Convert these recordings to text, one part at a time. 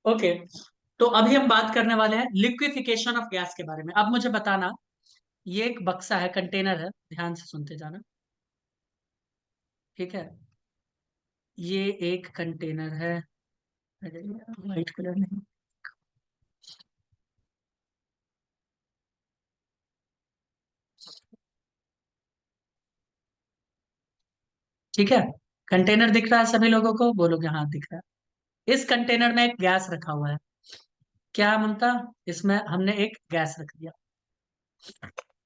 Okay. तो अभी हम बात करने वाले हैं लिक्विफिकेशन ऑफ गैस के बारे में। अब मुझे बताना, ये एक बक्सा है, कंटेनर है, ध्यान से सुनते जाना। ठीक है, ये एक कंटेनर है। अरे यार, वाइट कलर नहीं। ठीक है, कंटेनर दिख रहा है सभी लोगों को? बोलोगे हाँ दिख रहा है। इस कंटेनर में एक गैस रखा हुआ है। क्या है ममता? इसमें हमने एक गैस रख दिया।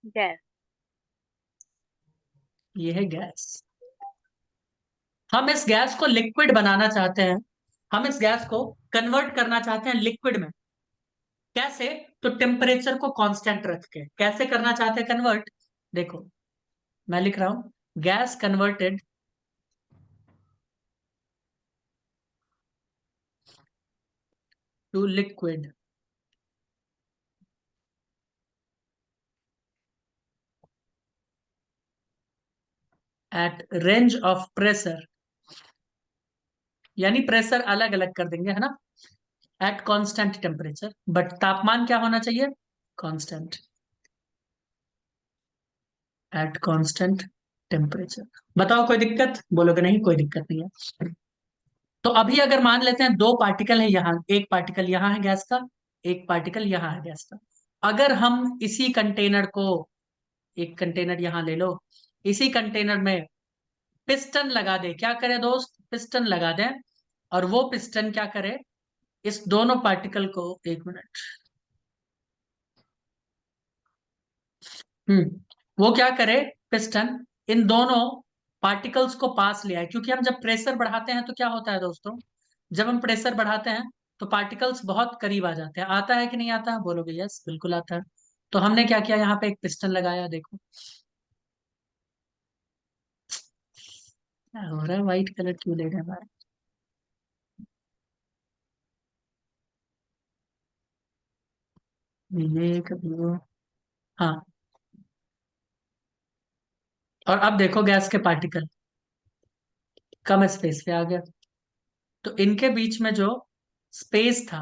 गैस। ये है गैस। हम इस गैस को लिक्विड बनाना चाहते हैं। हम इस गैस को कन्वर्ट करना चाहते हैं लिक्विड में। कैसे? तो टेम्परेचर को कांस्टेंट रख के। कैसे करना चाहते हैं कन्वर्ट? देखो, मैं लिख रहा हूं, gas converted to liquid at range of pressure, यानी प्रेशर अलग अलग कर देंगे, है ना, एट कांस्टेंट टेम्परेचर, बट तापमान क्या होना चाहिए? Constant, at constant temperature. बताओ कोई दिक्कत? बोलोगे नहीं कोई दिक्कत नहीं है। तो अभी अगर मान लेते हैं दो पार्टिकल है यहाँ, एक पार्टिकल यहाँ है गैस का, एक पार्टिकल यहाँ है गैस का। अगर हम इसी कंटेनर को, एक कंटेनर यहाँ ले लो, इसी कंटेनर में पिस्टन लगा दे, क्या करे दोस्त? पिस्टन लगा दे, और वो पिस्टन क्या करे? इस दोनों पार्टिकल को, एक मिनट, वो क्या करे? पिस्टन इन दोनों पार्टिकल्स को पास ले आए, क्योंकि हम जब प्रेशर बढ़ाते हैं तो क्या होता है दोस्तों? जब हम प्रेशर बढ़ाते हैं तो पार्टिकल्स बहुत करीब आ जाते हैं। आता है कि नहीं आता? बोलोगे यस बिल्कुल आता है। तो हमने क्या किया, यहाँ पे एक पिस्टन लगाया। देखो क्या हो रहा है, व्हाइट कलर क्यों ले रहे हैं हमारे? ये कभी वो, हाँ। और अब देखो गैस के पार्टिकल कम स्पेस पे आ गया। तो इनके बीच में जो स्पेस था,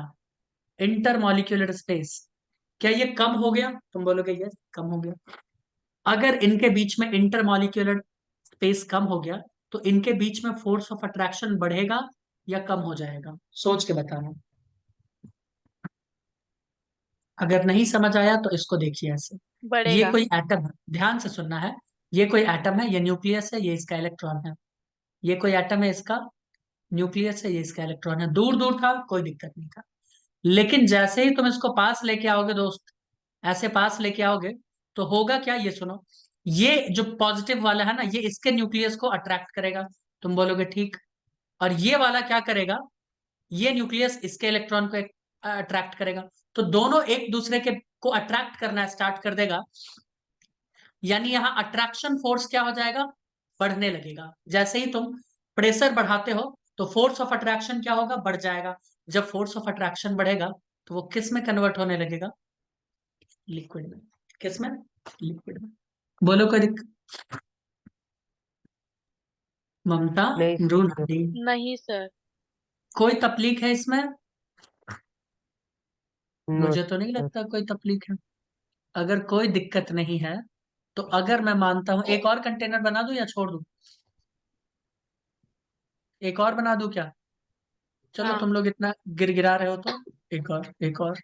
इंटरमॉलिक्यूलर स्पेस, क्या ये कम हो गया? तुम बोलोगे यस कम हो गया। अगर इनके बीच में इंटरमॉलिक्यूलर स्पेस कम हो गया, तो इनके बीच में फोर्स ऑफ अट्रैक्शन बढ़ेगा या कम हो जाएगा? सोच के बताना। अगर नहीं समझ आया तो इसको देखिए ऐसे। ये बढ़ेगा। कोई एटम है, ध्यान से सुनना है। ये कोई एटम है, ये न्यूक्लियस है, ये इसका इलेक्ट्रॉन है। ये कोई एटम है, इसका न्यूक्लियस है, ये इसका इलेक्ट्रॉन है। दूर दूर था कोई दिक्कत नहीं था, लेकिन जैसे ही तुम इसको पास लेके आओगे दोस्त, ऐसे पास लेके आओगे, तो होगा क्या, ये सुनो। ये जो पॉजिटिव वाला है ना, ये इसके न्यूक्लियस को अट्रैक्ट करेगा। तुम बोलोगे ठीक। और ये वाला क्या करेगा? ये न्यूक्लियस इसके इलेक्ट्रॉन को अट्रैक्ट करेगा। तो दोनों एक दूसरे के को अट्रैक्ट करना स्टार्ट कर देगा। यानी यहां अट्रैक्शन फोर्स क्या हो जाएगा? बढ़ने लगेगा। जैसे ही तुम प्रेशर बढ़ाते हो तो फोर्स ऑफ अट्रैक्शन क्या होगा? बढ़ जाएगा। जब फोर्स ऑफ अट्रैक्शन बढ़ेगा तो वो किस में कन्वर्ट होने लगेगा? लिक्विड में। किस में? लिक्विड में। बोलो कोई ममता, नहीं सर। मृणाली, नहीं सर। कोई तकलीफ है इसमें? नो मुझे तो नहीं सर। लगता कोई तकलीफ है। अगर कोई दिक्कत नहीं है, तो अगर मैं मानता हूं, एक और कंटेनर बना दूं या छोड़ दूं? एक और बना दूं क्या? चलो हाँ। तुम लोग इतना गिरगिरा रहे हो तो एक और, एक और।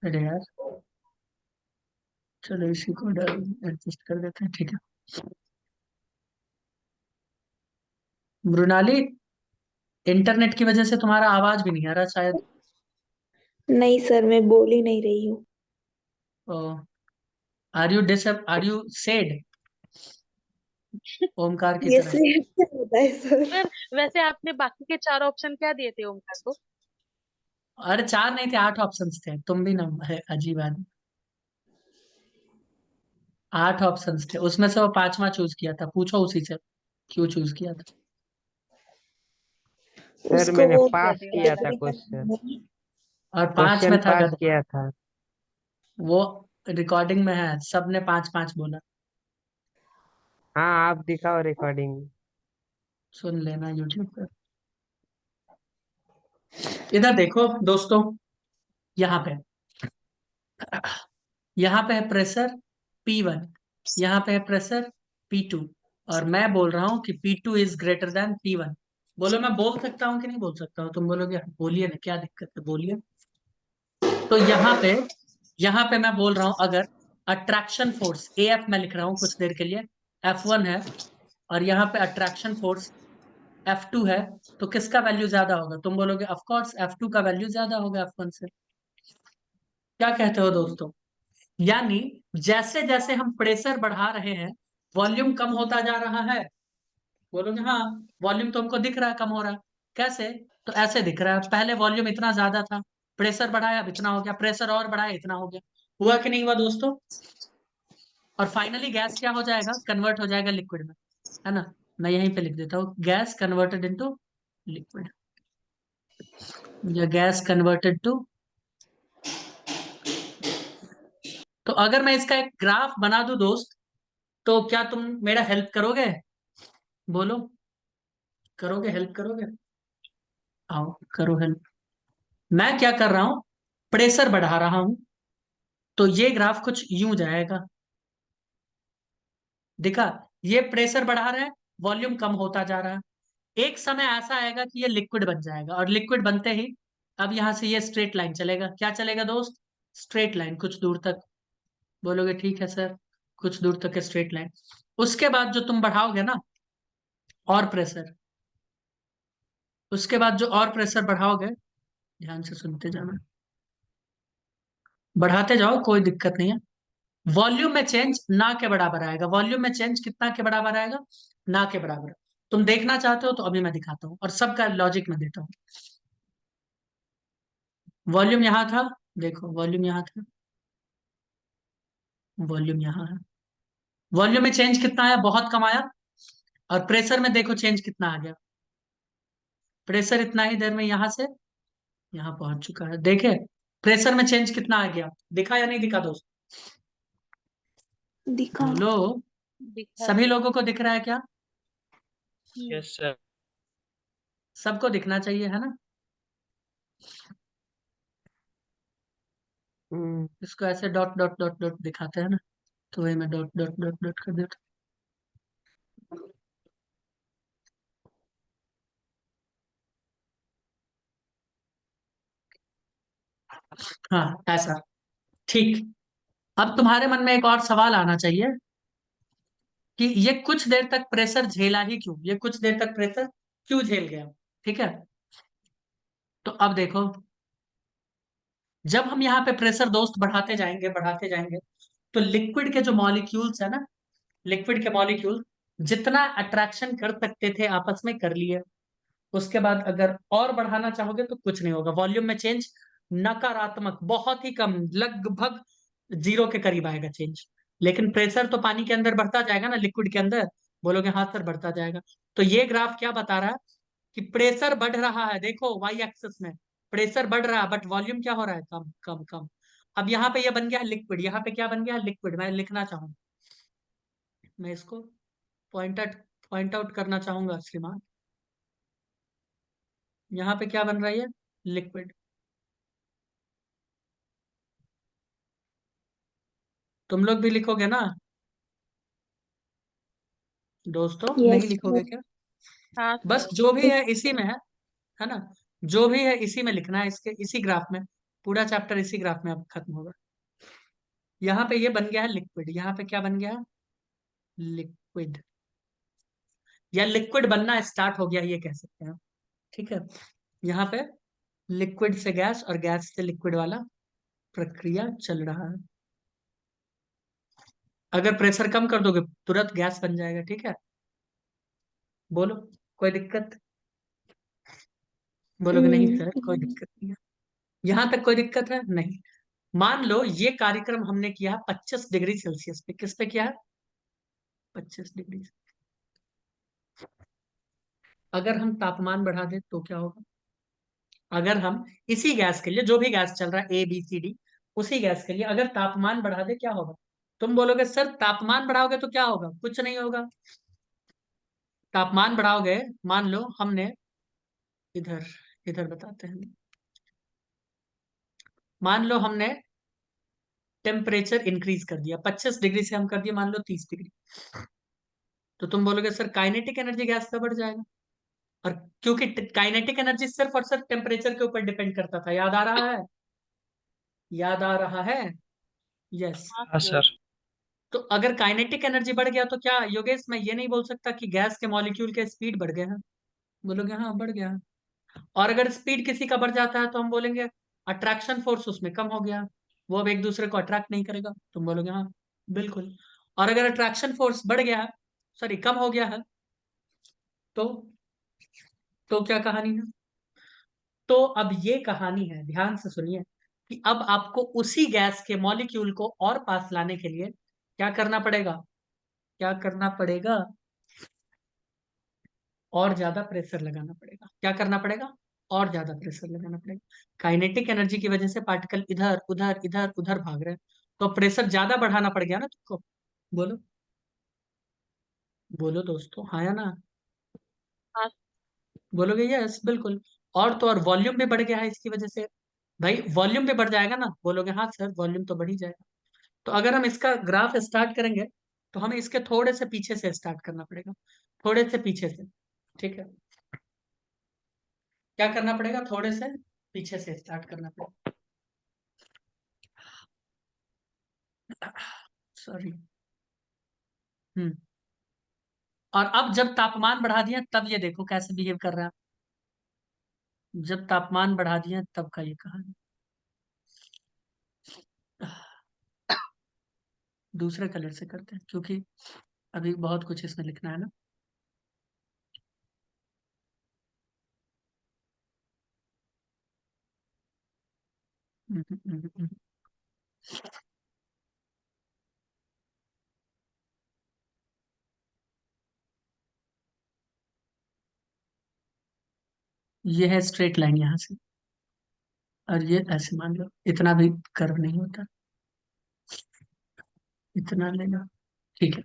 अरे यार, चलो इसी को एडजस्ट कर देते हैं, ठीक है। मृणाली, इंटरनेट की वजह से तुम्हारा आवाज भी नहीं आ रहा शायद। नहीं सर, मैं बोल ही नहीं रही हूँ। Are you said? ओमकार की ये तरह। सेट क्या होता है सर? सर, वैसे आपने बाकी के 4 ऑप्शन क्या दिए थे ओमकार को? अरे चार नहीं थे, 8 ऑप्शंस थे। तुम भी ना है अजीब आदमी। 8 ऑप्शंस थे, उसमें से वो पांचवा चूज किया था। पूछो उसी से क्यों चूज किया था। सर उसको मैंने वो पास किया था कैटेगरी क्वेश्चन। करना है। और पांच क्वेश्चन में था पास गधा। किया था। वो रिकॉर्डिंग में है, सबने पांच पांच बोला। हाँ, आप दिखाओ रिकॉर्डिंग। सुन लेना यूट्यूब पर। इधर देखो दोस्तों, यहाँ पे यहाँ पे है प्रेशर P1, यहाँ पे है प्रेशर P2, और मैं बोल रहा हूँ कि P2 is greater than P1। बोलो मैं बोल सकता हूँ कि नहीं बोल सकता हूँ? तुम बोलोगे बोलिए ना, क्या दिक्कत है, बोलिए। तो यहाँ पे मैं बोल रहा हूँ, अगर अट्रैक्शन फोर्स AF मैं लिख रहा हूँ कुछ देर के लिए, F1 है, और यहाँ पे अट्रैक्शन फोर्स F2 है, तो किसका वैल्यू ज्यादा होगा? तुम बोलोगे ऑफ कोर्स F2 का वैल्यू ज्यादा होगा F1 से। क्या कहते हो दोस्तों? यानी जैसे जैसे हम प्रेशर बढ़ा रहे हैं, वॉल्यूम कम होता जा रहा है। बोलोगे हाँ, वॉल्यूम तो हमको दिख रहा है कम हो रहा है। कैसे? तो ऐसे दिख रहा है, पहले वॉल्यूम इतना ज्यादा था, प्रेशर बढ़ाया अब इतना हो गया, प्रेशर और बढ़ाया इतना हो गया। हुआ कि नहीं हुआ दोस्तों? और फाइनली गैस क्या हो जाएगा? कन्वर्ट हो जाएगा लिक्विड में, है ना? मैं यहीं पे लिख देता हूँ, गैस कन्वर्टेड इनटू लिक्विड, या गैस कन्वर्टेड टू। तो अगर मैं इसका एक ग्राफ बना दूं दोस्त, तो क्या तुम मेरा हेल्प करोगे? बोलो, करोगे? हेल्प करोगे? आओ करो हेल्प। मैं क्या कर रहा हूं, प्रेशर बढ़ा रहा हूं, तो ये ग्राफ कुछ यूं जाएगा। दिखा? ये प्रेशर बढ़ा रहा है, वॉल्यूम कम होता जा रहा है। एक समय ऐसा आएगा कि ये लिक्विड बन जाएगा, और लिक्विड बनते ही अब यहां से ये स्ट्रेट लाइन चलेगा। क्या चलेगा दोस्त? स्ट्रेट लाइन कुछ दूर तक। बोलोगे ठीक है सर, कुछ दूर तक स्ट्रेट लाइन। उसके बाद जो तुम बढ़ाओगे ना और प्रेशर, उसके बाद जो और प्रेशर बढ़ाओगे, ध्यान से सुनते जाना, बढ़ाते जाओ कोई दिक्कत नहीं है। वॉल्यूम में चेंज ना के बराबर आएगा। वॉल्यूम में चेंज कितना के बराबर आएगा? ना के बराबर। तुम देखना चाहते हो तो अभी मैं दिखाता हूँ, और सबका लॉजिक में देता हूँ। वॉल्यूम यहाँ था, देखो वॉल्यूम यहाँ था, वॉल्यूम यहाँ है। वॉल्यूम में चेंज कितना आया? बहुत कम आया। और प्रेशर में देखो चेंज कितना आ गया। प्रेशर इतना ही देर में यहां से यहाँ पहुंच चुका है। देखे प्रेशर में चेंज कितना आ गया? दिखा या नहीं दिखा दोस्त? दिखा। बोलो, दिखा सभी सर। लोगों को दिख रहा है क्या? Yes sir. सबको दिखना चाहिए, है ना? हम्म। इसको ऐसे डॉट डॉट डॉट डॉट दिखाते हैं ना, तो वही मैं डॉट डॉट डॉट डॉट कर देता हूँ। हाँ ऐसा, ठीक। अब तुम्हारे मन में एक और सवाल आना चाहिए कि ये कुछ देर तक प्रेशर झेला ही क्यों? ये कुछ देर तक प्रेशर क्यों झेल गया? ठीक है, तो अब देखो, जब हम यहाँ पे प्रेशर दोस्त बढ़ाते जाएंगे, तो लिक्विड के जो मॉलिक्यूल्स है ना, लिक्विड के मॉलिक्यूल जितना अट्रैक्शन कर सकते थे आपस में कर लिए। उसके बाद अगर और बढ़ाना चाहोगे तो कुछ नहीं होगा, वॉल्यूम में चेंज नकारात्मक, बहुत ही कम, लगभग जीरो के करीब आएगा चेंज। लेकिन प्रेशर तो पानी के अंदर बढ़ता जाएगा ना, लिक्विड के अंदर। बोलोगे हाँ सर बढ़ता जाएगा। तो ये ग्राफ क्या बता रहा है कि प्रेशर बढ़ रहा है। देखो वाई एक्सिस में प्रेशर बढ़ रहा है, बट वॉल्यूम क्या हो रहा है? कम कम कम। अब यहाँ पे ये बन गया लिक्विड, यहाँ पे क्या बन गया? लिक्विड। मैं लिखना चाहूँ, मैं इसको पॉइंट आउट करना चाहूंगा श्रीमान। यहाँ पे क्या बन रहा है? लिक्विड। तुम लोग भी लिखोगे ना दोस्तों? नहीं यस लिखोगे सर। क्या? हाँ बस सर। जो भी है इसी में है ना? जो भी है इसी में लिखना है, इसके इसी ग्राफ में। पूरा चैप्टर इसी ग्राफ में अब खत्म होगा। यहाँ पे ये बन गया है लिक्विड, यहाँ पे क्या बन गया है? लिक्विड, या लिक्विड बनना स्टार्ट हो गया ये कह सकते हैं। ठीक है, यहाँ पे लिक्विड से गैस और गैस से लिक्विड वाला प्रक्रिया चल रहा है। अगर प्रेशर कम कर दोगे तुरंत गैस बन जाएगा। ठीक है, बोलो कोई दिक्कत? बोलोगे नहीं सर कोई नहीं। दिक्कत नहीं है। यहां तक कोई दिक्कत है? नहीं। मान लो ये कार्यक्रम हमने किया 25 डिग्री सेल्सियस पे। किस पे किया है? 25 डिग्री। अगर हम तापमान बढ़ा दें तो क्या होगा? अगर हम इसी गैस के लिए, जो भी गैस चल रहा है A B C D, उसी गैस के लिए अगर तापमान बढ़ा दे क्या होगा? तुम बोलोगे सर तापमान बढ़ाओगे तो क्या होगा? कुछ नहीं होगा। तापमान बढ़ाओगे, मान लो हमने इधर इधर बताते हैं, मान लो हमने टेम्परेचर इंक्रीज कर दिया 25 डिग्री से, हम कर दिया मान लो 30 डिग्री, तो तुम बोलोगे सर काइनेटिक एनर्जी गैस का बढ़ जाएगा। और क्योंकि काइनेटिक एनर्जी सिर्फ और सिर्फ टेम्परेचर के ऊपर डिपेंड करता था, याद आ रहा है? याद आ रहा है? यस। हाँ हाँ सर। सर। तो अगर काइनेटिक एनर्जी बढ़ गया तो क्या योगेश, मैं ये नहीं बोल सकता कि गैस के मॉलिक्यूल के स्पीड बढ़ गए हैं? बोलोगे हाँ बढ़ गया। और अगर स्पीड किसी का बढ़ जाता है तो हम बोलेंगे अट्रैक्शन फोर्स उसमें कम हो गया, वो अब एक दूसरे को अट्रैक्ट नहीं करेगा। तुम बोलोगे हाँ बिल्कुल। और अगर अट्रैक्शन फोर्स बढ़ गया है, सॉरी कम हो गया है, तो क्या कहानी है? तो अब ये कहानी है, ध्यान से सुनिए, कि अब आपको उसी गैस के मॉलिक्यूल को और पास लाने के लिए क्या करना पड़ेगा? क्या करना पड़ेगा? और ज्यादा प्रेशर लगाना पड़ेगा। क्या करना पड़ेगा? और ज्यादा प्रेशर लगाना पड़ेगा। काइनेटिक एनर्जी की वजह से पार्टिकल इधर उधर इधर उधर भाग रहे हैं, तो प्रेशर ज्यादा बढ़ाना पड़ गया ना तुमको। बोलो, बोलो दोस्तों, हाँ या ना? हाँ बोलोगे यस बिल्कुल। और तो और वॉल्यूम भी बढ़ गया है इसकी वजह से। भाई वॉल्यूम भी बढ़ जाएगा ना? बोलोगे हाँ सर वॉल्यूम तो बढ़ ही जाएगा। तो अगर हम इसका ग्राफ स्टार्ट करेंगे तो हमें इसके थोड़े से पीछे से स्टार्ट करना पड़ेगा, थोड़े से पीछे से। ठीक है, क्या करना पड़ेगा? थोड़े से पीछे से स्टार्ट करना पड़ेगा। सॉरी। हम्म। और अब जब तापमान बढ़ा दिया तब ये देखो कैसे बिहेव कर रहा है। जब तापमान बढ़ा दिया तब का ये कहानी। दूसरे कलर से करते हैं क्योंकि अभी बहुत कुछ इसमें लिखना है ना। हम्म, हम्म, हम्म, हम्म। ये है स्ट्रेट लाइन यहाँ से, और ये ऐसे मान लो, इतना भी कर्व नहीं होता, इतना लेगा। ठीक है,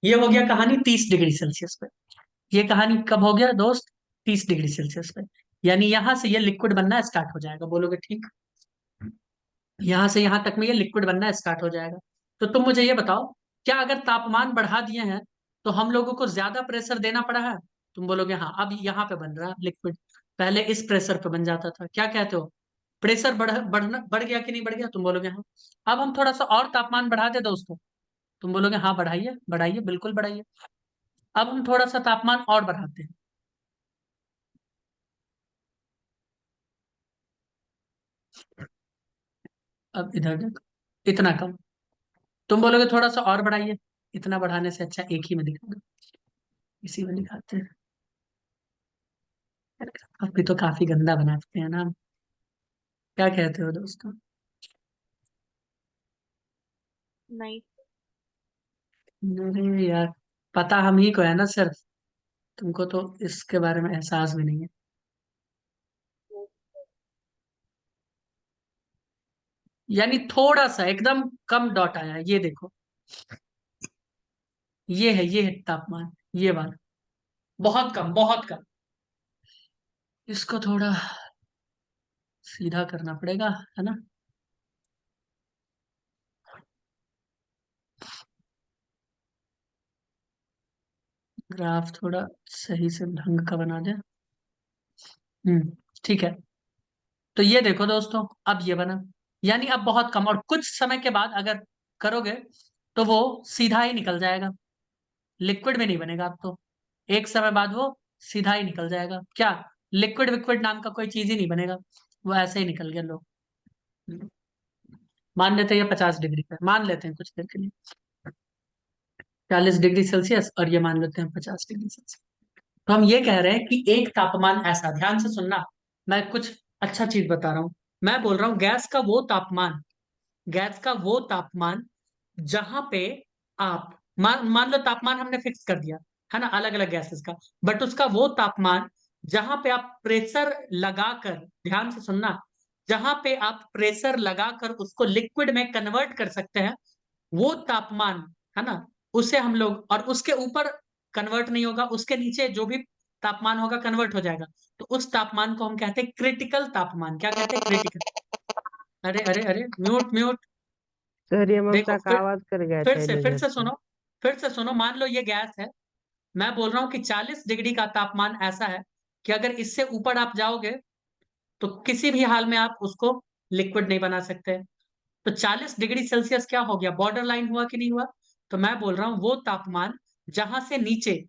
ये हो गया कहानी 30 डिग्री सेल्सियस पे। ये कहानी कब हो गया दोस्त? 30 डिग्री सेल्सियस पे। यानी यहां से ये लिक्विड बनना स्टार्ट हो जाएगा। बोलोगे ठीक? यहां से यहां तक में ये लिक्विड बनना स्टार्ट हो जाएगा। तो तुम मुझे ये बताओ, क्या अगर तापमान बढ़ा दिए हैं तो हम लोगों को ज्यादा प्रेशर देना पड़ा है? तुम बोलोगे हाँ, अब यहाँ पे बन रहा है लिक्विड, पहले इस प्रेशर पे बन जाता था। क्या कहते हो? प्रेशर बढ़ गया कि नहीं बढ़ गया? तुम बोलोगे हाँ। अब हम थोड़ा सा और तापमान बढ़ा दे दोस्तों। तुम बोलोगे हाँ बढ़ाइए बढ़ाइए बिल्कुल बढ़ाइए। अब हम थोड़ा सा तापमान और बढ़ाते हैं। अब इधर देखो, इतना कम। तुम बोलोगे थोड़ा सा और बढ़ाइए। इतना बढ़ाने से अच्छा एक ही में दिखा दो, इसी में दिखाते हैं। अभी तो काफी गंदा बनाते हैं ना। क्या कहते हो दोस्तों? नहीं। अरे यार, पता हम ही को है ना सिर्फ, तुमको तो इसके बारे में एहसास भी नहीं है। यानी थोड़ा सा एकदम कम डॉट आया है, ये देखो। ये है तापमान, ये वाला बहुत कम बहुत कम। इसको थोड़ा सीधा करना पड़ेगा, है ना? ग्राफ थोड़ा सही से ढंग का बना दे। ठीक है। तो ये देखो दोस्तों, अब ये बना, यानी अब बहुत कम, और कुछ समय के बाद अगर करोगे तो वो सीधा ही निकल जाएगा, लिक्विड में नहीं बनेगा अब तो। एक समय बाद वो सीधा ही निकल जाएगा। क्या लिक्विड विक्विड नाम का कोई चीज ही नहीं बनेगा, वो ऐसे ही निकल गया। लोग मान लेते हैं ये 50 डिग्री पे, मान लेते हैं कुछ देर के लिए 40 डिग्री सेल्सियस, और ये मान लेते हैं 50 डिग्री सेल्सियस। तो हम ये कह रहे हैं कि एक तापमान ऐसा, ध्यान से सुनना, मैं कुछ अच्छा चीज बता रहा हूं। मैं बोल रहा हूं गैस का वो तापमान, गैस का वो तापमान जहां पे आप मान लो तापमान हमने फिक्स कर दिया है ना अलग अलग गैसेस का, बट उसका वो तापमान जहां पे आप प्रेशर लगाकर, ध्यान से सुनना, जहां पे आप प्रेशर लगाकर उसको लिक्विड में कन्वर्ट कर सकते हैं, वो तापमान है ना, उसे हम लोग, और उसके ऊपर कन्वर्ट नहीं होगा, उसके नीचे जो भी तापमान होगा कन्वर्ट हो जाएगा, तो उस तापमान को हम कहते हैं क्रिटिकल तापमान। क्या कहते हैं? क्रिटिकल। अरे अरे अरे, म्यूट म्यूट। सर ये देखो ममता का आवाज कर गया फिर था से फिर इधर से से। सुनो, फिर से सुनो। मान लो ये गैस है, मैं बोल रहा हूं कि 40 डिग्री का तापमान ऐसा है कि अगर इससे ऊपर आप जाओगे तो किसी भी हाल में आप उसको लिक्विड नहीं बना सकते। तो 40 डिग्री सेल्सियस क्या हो गया? बॉर्डर लाइन हुआ कि नहीं हुआ? तो मैं बोल रहा हूं वो तापमान जहां से नीचे,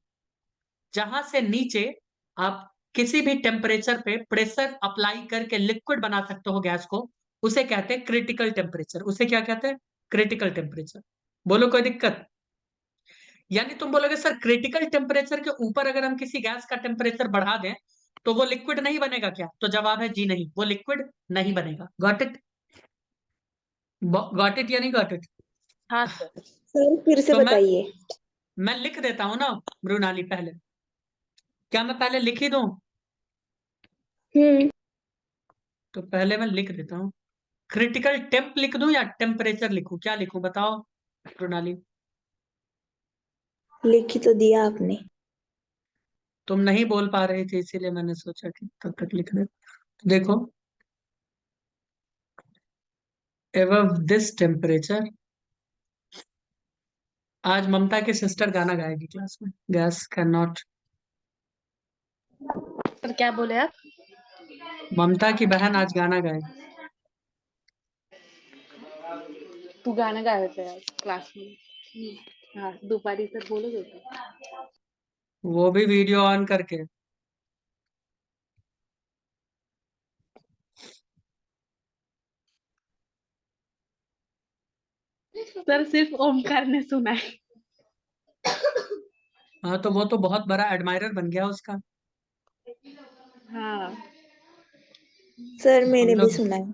जहां से नीचे आप किसी भी टेम्परेचर पे प्रेशर अप्लाई करके लिक्विड बना सकते हो गैस को, उसे कहते हैं क्रिटिकल टेम्परेचर। उसे क्या कहते हैं? Critical temperature. बोलो, कोई दिक्कत? यानी तुम बोलोगे सर क्रिटिकल टेम्परेचर के ऊपर अगर हम किसी गैस का टेम्परेचर बढ़ा दें तो वो लिक्विड नहीं बनेगा क्या? तो जवाब है जी नहीं, वो लिक्विड नहीं बनेगा। Got it? गॉट इट या नहीं गॉट इट? हाँ सर। सर फिर से तो बताइए। मैं लिख देता हूं ना मृणाली पहले। क्या मैं पहले लिख ही दूं? हम्म। तो पहले मैं लिख देता हूं। क्रिटिकल टेम्प लिख दूं या टेम्परेचर लिखूं? क्या लिखूं बताओ मृणाली? लिख ही तो दिया आपने। तुम नहीं बोल पा रही थी इसीलिए मैंने सोचा कि तब तक लिख दे। देखो, above दिस टेम्परेचर। आज ममता की सिस्टर गाना गाएगी क्लास में, गैस कैन नॉट। सर क्या बोले आप? ममता की बहन आज गाना गाएगी। तू गाणं गायचं आहे क्लास में। हाँ दुपारी सर बोलत होते. वो भी वीडियो ऑन करके। सर सिर्फ ओमकार ने सुना है. हाँ, तो वो तो बहुत बड़ा एडमायरर बन गया उसका। हाँ सर हम मैंने भी लोग, सुना है।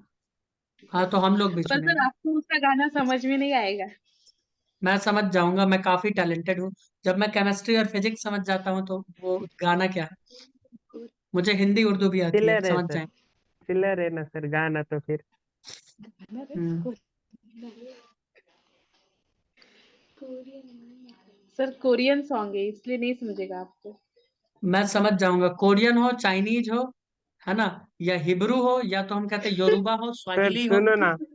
हाँ तो हम लोग भी पर सर सुनेंगे। आपको उसका गाना समझ में नहीं आएगा. मैं समझ जाऊंगा, मैं काफी टैलेंटेड हूँ। जब मैं केमिस्ट्री और फिजिक्स समझ जाता हूँ तो वो गाना क्या है। मुझे हिंदी उर्दू भी आती है, चिल्लर है समझ सर, जाए। चिल्लर है ना सर गाना तो फिर। हम्म। सर कोरियन सॉन्ग है इसलिए नहीं समझेगा आपको. मैं समझ जाऊंगा, कोरियन हो, चाइनीज हो, है ना, या हिब्रू हो, या तो हम कहते हैं योरुबा हो, सर स्वाहिली हो। सुनो ना, सब।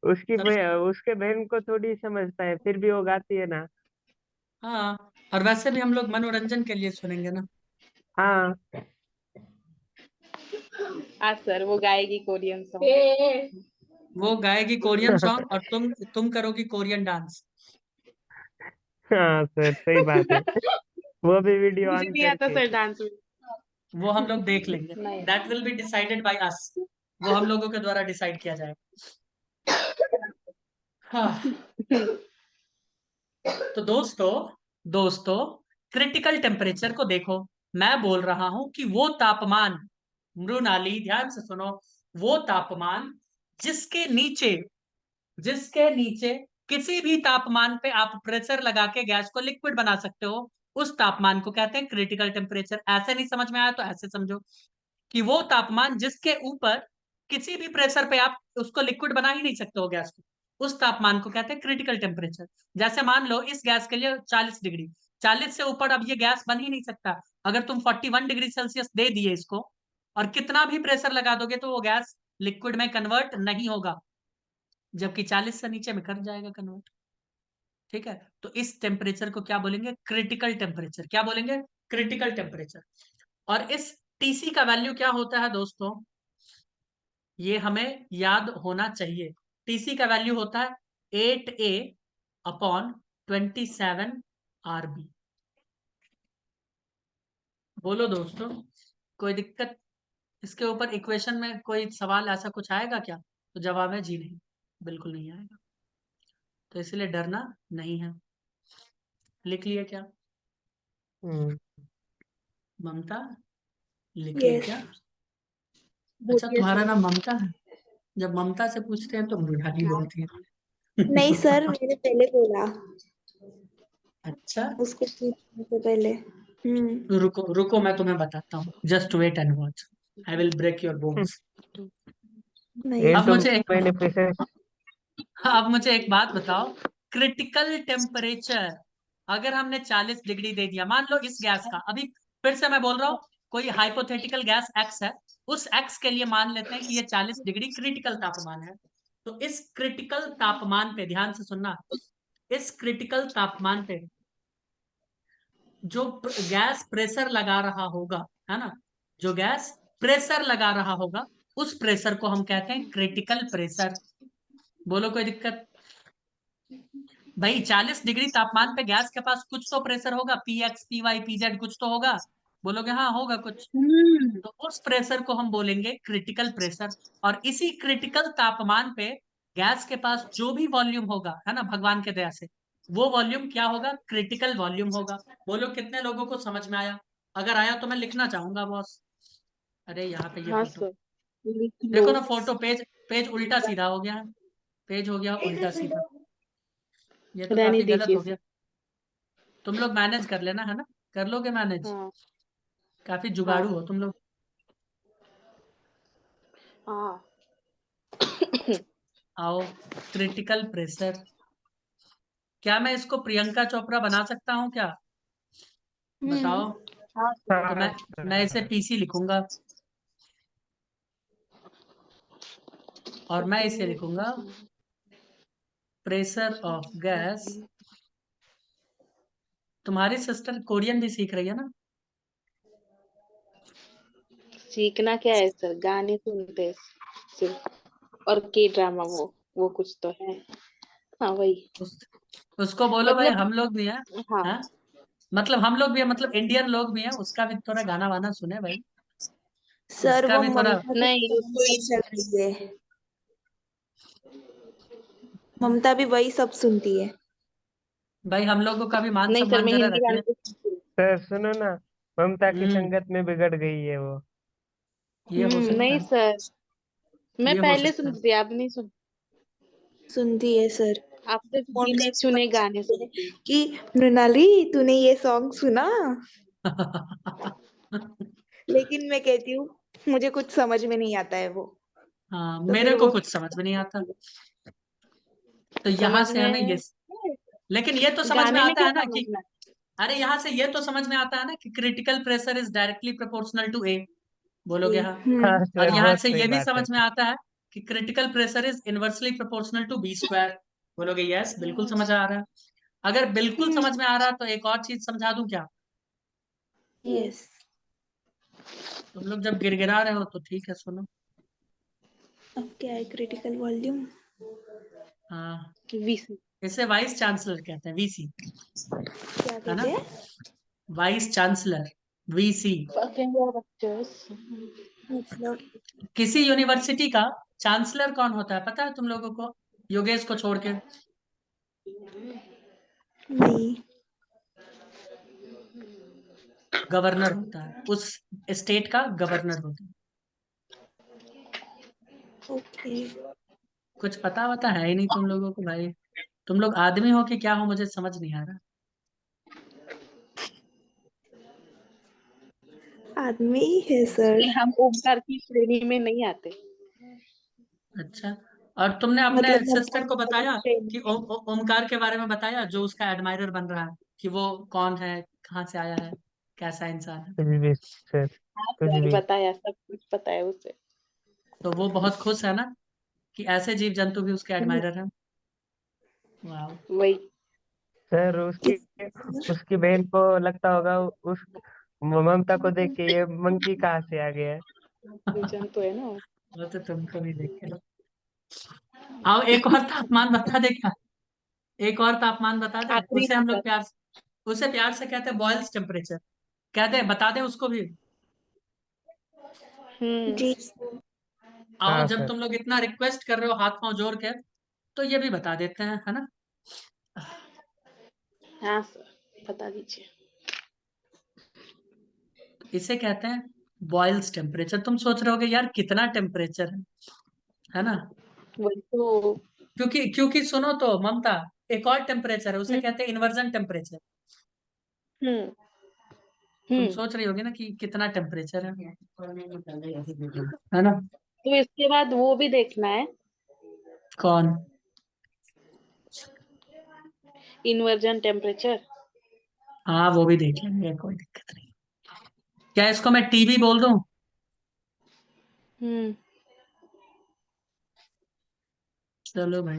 उसके बहन को थोड़ी समझता है, फिर भी वो गाती है ना। हाँ, और वैसे भी हम लोग मनोरंजन के लिए सुनेंगे ना। हाँ। आज सर वो गाएगी कोरियन सॉन्ग. वो गाएगी कोरियन सॉन्ग और तुम करोगी कोरियन डांस। हाँ सर सही बात है, वो भी वीडियो मुझे ऑन नहीं आता करके। सर डांस में. वो हम लोग देख लेंगे। नहीं. That will be decided by us. वो हम लोगों के द्वारा डिसाइड किया जाएगा। हाँ। तो दोस्तों, दोस्तों, क्रिटिकल टेम्परेचर को देखो। मैं बोल रहा हूं कि वो तापमान, मृणाली ध्यान से सुनो, वो तापमान जिसके नीचे, जिसके नीचे किसी भी तापमान पे आप प्रेशर लगा के गैस को लिक्विड बना सकते हो, उस तापमान को कहते हैं क्रिटिकल टेम्परेचर। ऐसे नहीं समझ में आया तो ऐसे समझो कि वो तापमान जिसके ऊपर किसी भी प्रेशर पे आप उसको लिक्विड बना ही नहीं सकते हो गैस को, उस तापमान को कहते हैं क्रिटिकल टेम्परेचर। जैसे मान लो इस गैस के लिए 40 डिग्री, 40 से ऊपर अब ये गैस बन ही नहीं सकता। अगर तुम 41 डिग्री सेल्सियस दे दिए इसको और कितना भी प्रेशर लगा दोगे तो वो गैस लिक्विड में कन्वर्ट नहीं होगा, जबकि 40 से नीचे में कर जाएगा कन्वर्ट। ठीक है, तो इस टेम्परेचर को क्या बोलेंगे? Critical temperature. क्या बोलेंगे? Critical temperature. और इस टीसी का वैल्यू क्या होता है दोस्तों, ये हमें याद होना चाहिए। टीसी का वैल्यू होता है 8A/27 RB। बोलो दोस्तों, कोई दिक्कत? इसके ऊपर इक्वेशन में कोई सवाल ऐसा कुछ आएगा क्या? तो जवाब है जी नहीं, बिल्कुल नहीं आएगा। तो इसलिए डरना नहीं है। लिख लिए क्या हम्म। ममता? लिख लिए यस। क्या? अच्छा, बोलिए तुम्हारा सर. नाम ममता है? जब ममता से पूछते हैं तो मृणाली बोलती है। नहीं सर, मैंने पहले बोला अच्छा, उसको पूछने से पहले। रुको रुको, मैं तुम्हें बताता हूँ। Just wait and watch, I will break your bones. नहीं। ये अब तो मुझे एक, मैंने पैसे। हाँ, अब मुझे एक बात बताओ क्रिटिकल टेम्परेचर अगर हमने 40 डिग्री दे दिया, मान लो इस गैस का, अभी फिर से मैं बोल रहा हूँ, कोई हाइपोथेटिकल गैस एक्स है, उस एक्स के लिए मान लेते हैं कि ये 40 डिग्री क्रिटिकल तापमान है। तो इस क्रिटिकल तापमान पे ध्यान से सुनना, इस क्रिटिकल तापमान पे जो गैस प्रेशर लगा रहा होगा, है ना, जो गैस प्रेशर लगा रहा होगा, उस प्रेशर को हम कहते हैं क्रिटिकल प्रेशर। बोलो कोई दिक्कत? भाई 40 डिग्री तापमान पे गैस के पास कुछ तो प्रेशर होगा, P X P Y P Z कुछ तो होगा। बोलोगे हाँ होगा कुछ। तो उस प्रेशर को हम बोलेंगे क्रिटिकल प्रेशर। और इसी क्रिटिकल तापमान पे गैस के पास जो भी वॉल्यूम होगा, है ना, भगवान के दया से, वो वॉल्यूम क्या होगा? क्रिटिकल वॉल्यूम होगा। बोलो कितने लोगों को समझ में आया? अगर आया तो मैं लिखना चाहूंगा बॉस। अरे यहाँ पे ये हाँ फोटो सर, लिख देखो लो। ना, फोटो पेज पेज उल्टा सीधा हो गया है, पेज हो गया उल्टा सीधा, ये तो रहने काफी गलत दीजिए हो सर। गया। तुम लोग मैनेज कर लेना, है ना, कर लोगे मैनेज? हाँ काफी हाँ जुगाड़ू हो तुम लोग। हाँ। आओ, क्रिटिकल प्रेशर, क्या मैं इसको प्रियंका चोपड़ा बना सकता हूँ क्या? बताओ। हाँ सर। तो हाँ मैं इसे सर। पीसी लिखूंगा और मैं इसे लिखूंगा प्रेशर ऑफ गैस। तुम्हारी सिस्टर कोरियन भी सीख रही है ना? सीखना क्या है सर, गाने सुनते हैं सिर्फ, और के ड्रामा, वो कुछ तो है। हाँ वही। उस, उसको बोलो भाई मतलब हम लोग भी हैं। हाँ। हाँ, मतलब हम लोग भी हैं, मतलब इंडियन लोग भी हैं, उसका भी थोड़ा गाना वाना सुने भाई, सर उसका वो भी थोड़ा। ममता की नहीं song उसको सब चल रही है। ममता भी वही सब सुनती है। भाई हम लोगों का भी मान नहीं सर, सम्मान मैं जरा हिंदी रखिए। गाने सुनती हूँ। सर सुनो ना, ममता की हम्म, संगत में बिगड़ गई है वो। ये हो सकता नहीं है, सर, मैं ये हो पहले सकता है। सुनती थी, अब नहीं सुन। सुनती है सर। आप सिर्फ फोन गिने करके चुने गाने बताती है सुनती हूँ। कि मृणाली तूने ये सॉन्ग सुना। लेकिन मैं कहती हूँ मुझे कुछ समझ में नहीं आता है वो। हाँ, तो मेरे फिर को वो कुछ समझ में नहीं आता। तो यहाँ समझ से हमें ये, में, लेकिन ये तो समझ में गाने में आता क्या है ना कि, समझना अरे यहाँ से ये तो समझ में आता है ना कि critical pressure is directly proportional to A. बोलोगे है। हाँ। हाँ और सर, यहाँ बहुत से सही ये भी बात है। समझ में आता है कि critical pressure is inversely proportional to B square. बोलोगे यस, बिल्कुल समझ आ रहा है। अगर बिल्कुल समझ में आ रहा है तो एक और चीज समझा दूं क्या? यस। तुम लोग जब गिड़गिड़ा रहे हो तो ठीक है, सुनो। अब क्या है क्रिटिकल वॉल्यूम? हाँ, वीसी। इसे वाइस चांसलर कहते हैं, वीसी, क्या है ना, कहते हैं? Vice chancellor, VC. बच्चों। मतलब किसी यूनिवर्सिटी का चांसलर कौन होता है पता है तुम लोगों को? योगेश को छोड़ के नहीं। गवर्नर होता है, उस स्टेट का गवर्नर होता है। ओके। कुछ पता वता है ही नहीं तुम लोगों को भाई। तुम लोग आदमी हो कि क्या हो, मुझे समझ नहीं आ रहा। आदमी ही है सर। हम ओमकार की श्रेणी में नहीं आते। अच्छा, और तुमने अपने मतलब ममता सिस्टर को की बताया ट्रेन कि में। ओमकार के बारे में बताया, जो उसका एडमायरर बन रहा है, कि वो कौन है, कहाँ से आया है, कैसा इंसान है? कुछ भी सर, हाँ कुछ सर, भी। बताया, सब कुछ पता है उसे। तो वो बहुत खुश है ना कि ऐसे जीव जंतु भी उसके हम्म, एडमायरर हैं। वाह। वही। सर उसकी किस? उसकी बहन को लगता होगा उस ममता को देख के ये मंकी कहाँ से आ गया है। जन तो है ना वो। वो तो तुमको भी देख के। आओ एक और तापमान बता दे क्या? एक और तापमान बता दे, आखिरी उसे हम नंबर। लोग प्यार उसे प्यार से कहते हैं बॉयल्स टेम्परेचर। कहते हैं, बता दें उसको भी? हम्म। जी। आओ, हाँ जब सर। तुम लोग इतना रिक्वेस्ट कर रहे हो हाथ पांव जोड़ के, तो ये भी बता देते हैं, है ना। हाँ सर, बता दीजिए। इसे कहते हैं बॉयल्स टेम्परेचर। तुम सोच रहे होगे यार कितना टेम्परेचर है ना। वही तो। क्योंकि क्योंकि सुनो तो ममता, एक और टेम्परेचर है, उसे हम्म कहते हैं इन्वर्जन टेम्परेचर। हम्म तुम हम्म। सोच रही होगी ना कि कितना टेम्परेचर है ना। तो इसके बाद वो भी देखना है। कौन? Inversion temperature. हाँ वो भी देख लेंगे, कोई दिक्कत नहीं। क्या इसको मैं टीबी बोल दूं? हम्म। चलो भाई।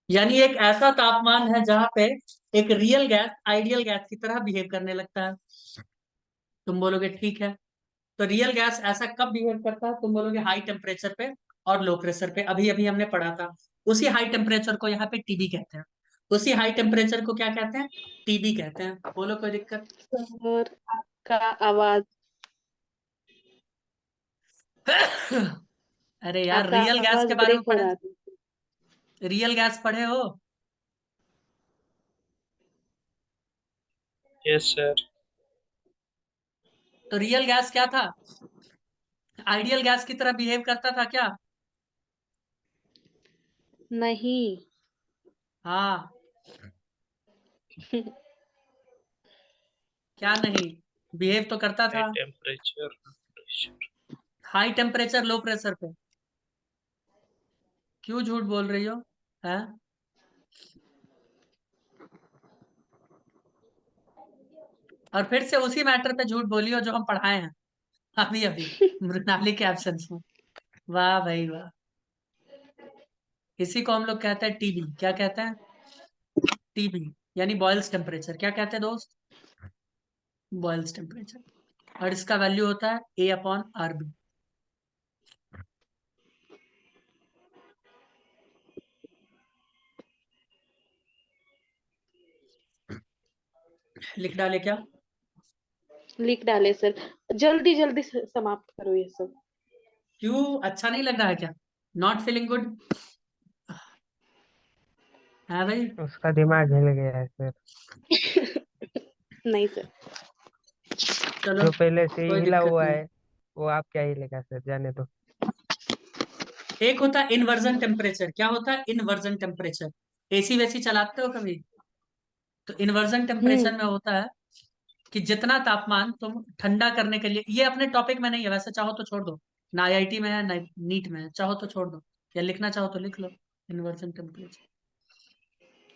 यानी एक ऐसा तापमान है जहां पे एक रियल गैस आइडियल गैस की तरह बिहेव करने लगता है। तुम बोलोगे ठीक है, तो रियल गैस ऐसा कब बिहेव करता है? तुम बोलोगे हाई टेम्परेचर पे और लो प्रेशर पे। अभी अभी हमने पढ़ा था। उसी हाई टेम्परेचर को यहाँ पे टीबी कहते हैं। उसी हाई टेम्परेचर को क्या कहते हैं? टीबी कहते हैं। बोलो कोई दिक्कत? और आपका आवाज, अरे यार, आपका रियल गैस आवाज के बारे में ब्रेक हो पढ़े? रहा था। रियल गैस पढ़े हो? Yes sir. तो रियल गैस क्या था? आइडियल गैस की तरह बिहेव करता था क्या? नहीं। हाँ। क्या नहीं? बिहेव तो करता हाई था। Temperature pressure. High temperature low pressure पे। क्यों झूठ बोल रही हो? है? और फिर से उसी मैटर पे झूठ बोलियो जो हम पढ़ाए हैं अभी अभी, मृणाली के एब्सेंस में। वाह भाई वाह। इसी को हम लोग कहते हैं टीबी। क्या कहते हैं? टीबी यानी बॉयल्स टेम्परेचर। क्या कहते हैं दोस्त? Boils temperature. और इसका वैल्यू होता है A/RB। लिख डाले क्या? लिख डाले सर। जल्दी जल्दी समाप्त करो ये सब। क्यों, अच्छा नहीं लग रहा है क्या? Not feeling good? है भाई? उसका दिमाग हिल गया है सर। नहीं सर। चलो जो पहले से ही कोई हिला दिक्कत हुआ नहीं। है वो आप क्या हिलेगा सर, जाने दो। एक होता है इन्वर्जन टेम्परेचर। क्या होता है इन्वर्जन टेम्परेचर? एसी वैसी चलाते हो कभी? तो इन्वर्जन टेम्परेचर हम्म। में होता है कि जितना तापमान तुम ठंडा करने के लिए, ये अपने टॉपिक में नहीं है वैसे, चाहो तो छोड़ दो। ना आईआईटी में है ना नीट में है, चाहो तो छोड़ दो, या लिखना चाहो तो लिख लो। Inversion temperature.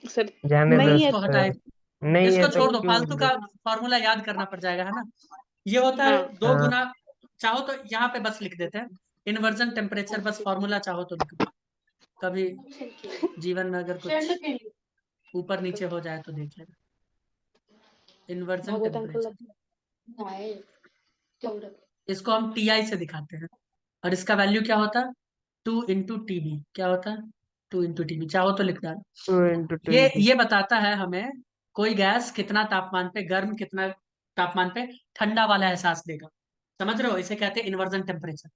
सर जाने दो नहीं है। इसको हटाए, सर। नहीं है इसको तो छोड़ दो, क्यों फालतू का ले? फॉर्मूला याद करना पड़ जाएगा, है ना? ये होता है हाँ। दो हाँ। गुना। चाहो तो यहाँ पे बस लिख देते हैं इन्वर्जन टेम्परेचर, बस फॉर्मूला चाहो तो लिख दो। कभी जीवन में अगर कुछ ऊपर नीचे हो जाए तो देख लेना। इन्वर्जन भगवत अंकल। टेम्परेचर, इसको हम टीआई से दिखाते हैं। और इसका वैल्यू क्या होता है? 2 × TB। क्या होता है? 2 × TB। चाहो तो लिख डालो। 2 × 20। ये बताता है हमें कोई गैस कितना तापमान पे गर्म, कितना तापमान पे ठंडा वाला एहसास देगा। समझ रहे हो? इसे कहते हैं इन्वर्जन टेम्परेचर।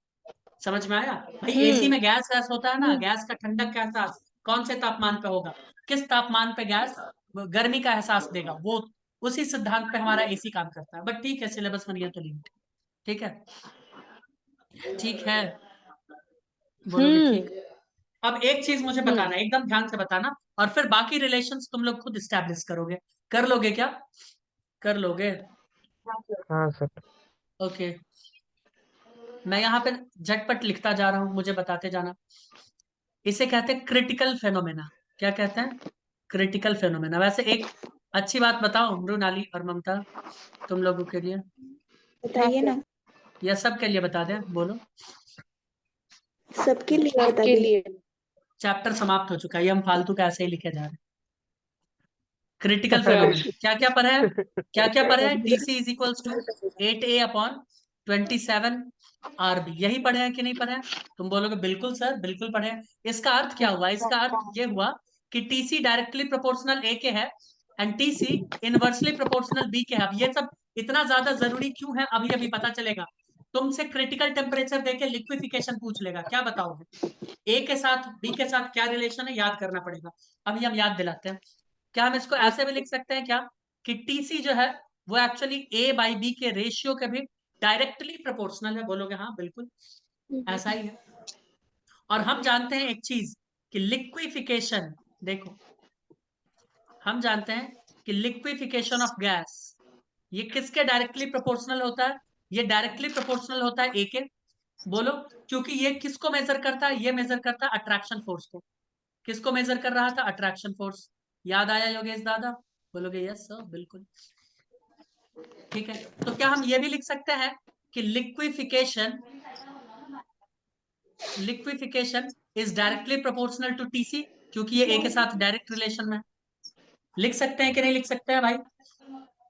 समझ में आया भाई? एसी हम्म। में गैस गैस होता है ना, गैस का ठंडक का एहसास कौन से तापमान पे होगा? किस तापमान पे गैस गर्मी का एहसास देगा, वो उसी सिद्धांत पे हमारा एसी काम करता है। बट ठीक है, सिलेबस में नहीं है तो लिमिट। ठीक है, ठीक है। बोलोगे ठीक? हम्म। अब एक चीज मुझे हम्म। बताना, एकदम ध्यान से बताना, और फिर बाकी रिलेशंस तुम लोग खुद स्टैब्लिश करोगे। कर लोगे क्या? कर लोगे? हाँ सर। ओके। मैं यहाँ पे झटपट लिखता जा रहा हूँ, मुझे बताते जाना। इसे कहते हैं क्रिटिकल फेनोमेना। क्या कहते हैं? Critical phenomena. वैसे एक अच्छी बात बताओ मृणाली और ममता, तुम लोगों के लिए, हाँ बताइए सर। ना। या सबके लिए बता दें? बोलो। सबके लिए बता सबके दीजिए। लिए। चैप्टर समाप्त हो चुका है, ये हम फालतू का ऐसे ही लिखे जा रहे हैं। Critical sir. फेनोमेना क्या क्या पढ़ा है? क्या क्या पढ़ा है? TC = 8A/27 RB। यही पढ़े हैं कि नहीं पढ़े हैं? तुम बोलोगे बिल्कुल सर, बिल्कुल पढ़े हैं। इसका अर्थ क्या हुआ? इसका अर्थ ये हुआ कि TC डायरेक्टली प्रोपोर्शनल A के है and TC inversely proportional B के है। अब ये सब इतना ज्यादा जरूरी क्यों है, अभी अभी पता चलेगा। तुमसे क्रिटिकल टेम्परेचर देके लिक्विफिकेशन पूछ लेगा, क्या बताओगे? ए के साथ बी के साथ क्या रिलेशन है, याद करना पड़ेगा। अभी हम याद दिलाते हैं। क्या हम इसको ऐसे भी लिख सकते हैं क्या कि टीसी जो है वो एक्चुअली A/B के रेशियो के भी डायरेक्टली प्रोपोर्शनल है? बोलोगे हाँ बिल्कुल ऐसा ही है। और हम जानते हैं एक चीज कि लिक्विफिकेशन, देखो हम जानते हैं कि लिक्विफिकेशन ऑफ गैस ये किसके डायरेक्टली प्रोपोर्शनल होता है? ये डायरेक्टली प्रोपोर्शनल होता है ए के। बोलो, क्योंकि ये किसको मेजर करता है? ये मेजर करता है अट्रैक्शन फोर्स को। किसको मेजर कर रहा था? Attraction force. याद आया योगेश दादा? बोलोगे यस सर, बिल्कुल। ठीक है, तो क्या हम ये भी लिख सकते हैं कि liquefaction is directly proportional to TC, क्योंकि ये ए के साथ डायरेक्ट रिलेशन में है। लिख सकते हैं कि नहीं लिख सकते हैं भाई?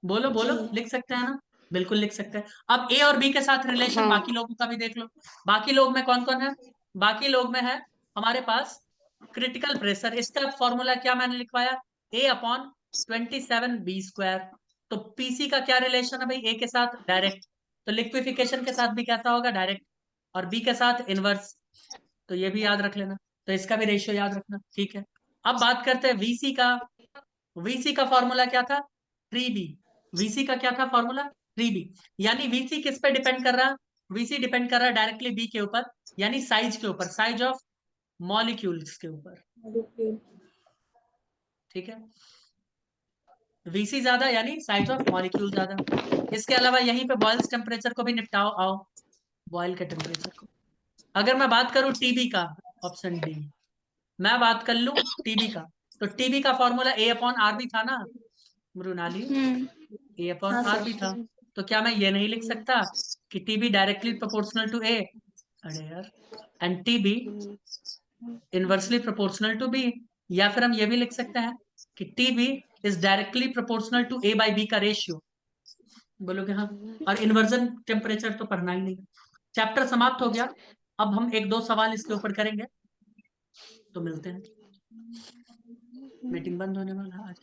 बोलो बोलो, लिख सकते हैं ना? बिल्कुल लिख सकते हैं। अब ए और बी के साथ रिलेशन हाँ। बाकी लोगों का भी देख लो। बाकी लोग में कौन कौन है? बाकी लोग में है हमारे पास क्रिटिकल प्रेशर। इसका फॉर्मूला क्या मैंने लिखवाया? A/27 B²। तो पीसी का क्या रिलेशन है भाई? ए के साथ डायरेक्ट। तो लिक्विफिकेशन के साथ भी कैसा होगा? डायरेक्ट। और बी के साथ इनवर्स। तो ये भी याद रख लेना। तो इसका भी रेशियो याद रखना। ठीक है, अब बात करते हैं वीसी का। वीसी का फॉर्मूला क्या था? 3B। वीसी का क्या था फॉर्मूला? 3B। यानी वीसी किस पे डिपेंड कर रहा है? वीसी डिपेंड कर रहा है डायरेक्टली बी के ऊपर, यानी साइज के ऊपर, साइज ऑफ मॉलिक्यूल्स के ऊपर। ठीक है, वीसी ज्यादा यानी साइज ऑफ मॉलिक्यूल ज्यादा। इसके अलावा यहीं पे बॉयल्स टेम्परेचर को भी निपटाओ। आओ, बॉयल के टेम्परेचर को। अगर मैं बात करूं टीबी का, ऑप्शन डी, मैं बात कर लूं टीबी का, तो टीबी का फॉर्मूला A/R भी था ना मृणाली? हाँ A/R भी सर। था। तो क्या मैं ये नहीं लिख सकता कि TB directly proportional to A? अरे यार, and TB inversely proportional to B. या फिर हम ये भी लिख सकते हैं कि TB is directly proportional to A/B का रेशियो। बोलोगे हाँ। और इन्वर्जन टेम्परेचर तो पढ़ना ही नहीं। चैप्टर समाप्त हो गया। अब हम एक दो सवाल इसके ऊपर करेंगे, तो मिलते हैं। मीटिंग बंद होने वाला है आज।